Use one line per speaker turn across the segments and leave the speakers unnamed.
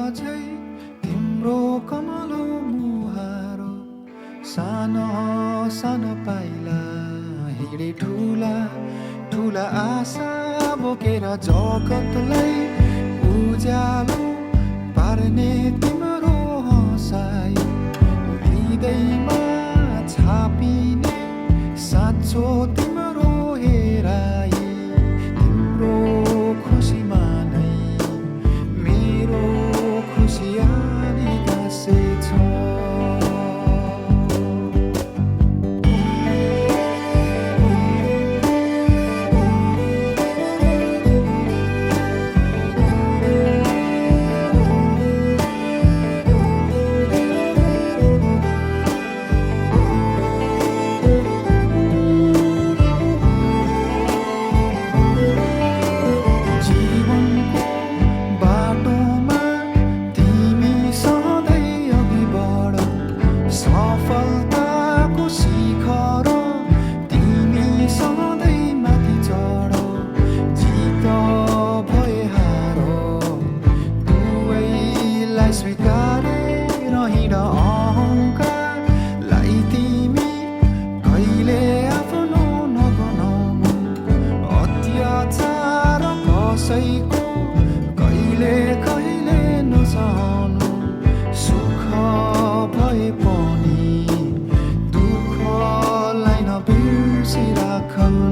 अझै तिम्रो कमलो मुहारो सानो सानो पाइला हिँडे ठुला ठुला आशा बोकेर जगतलाई उज्यालो पार्ने तिम्रो हँसाइ हृदयमा छापिने साँचो तिम्रो हेराइ तिम्रो खुसीमा नै मेरो खुसी आनी गाँसेछ स्वीकारेर हिँड अहङ्कारलाई तिमी कहिले आफ्नो नबनाउनु अत्याचार कसैको कहिले कहिले नसहनु सुख भए पनि दुःखलाई नबिर्सिराख्नु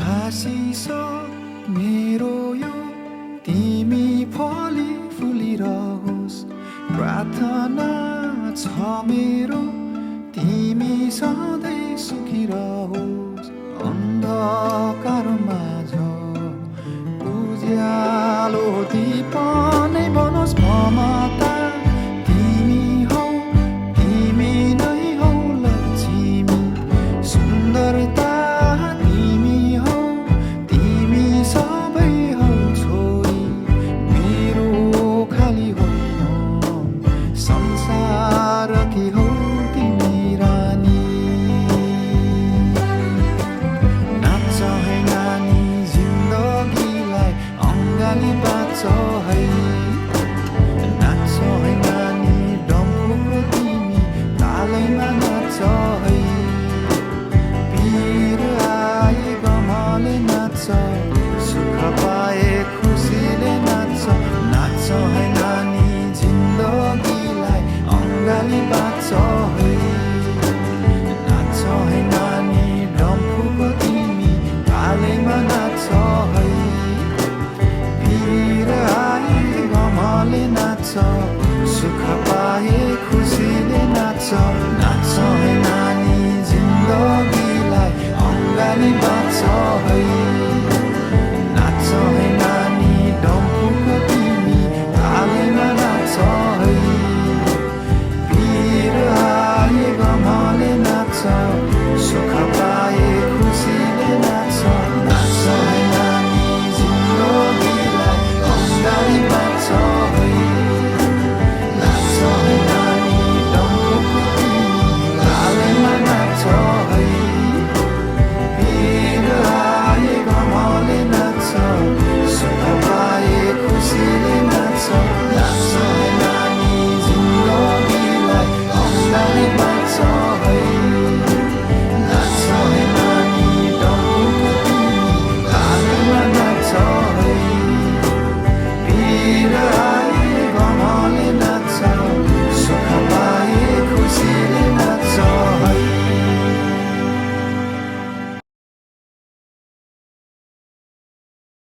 आशिष मेरो यो तिमी फली फुलिरहोस् प्रार्थना छ मेरो तिमी सधैँ सुखिरहोस् अन्धकार माझ उज्यालो दीप नै बनोस् ममता तिमी नै हौ लक्ष्मी सुन्दरता सुख पाए खुसीले नाच्छ नाच्छ है नानी जिन्दगीलाई अङ्गाली बाँच्छ है नाच्छ है नानी डम्फुको तिमी तालैमा नाच्छ है वीर आई गमले नाच्छ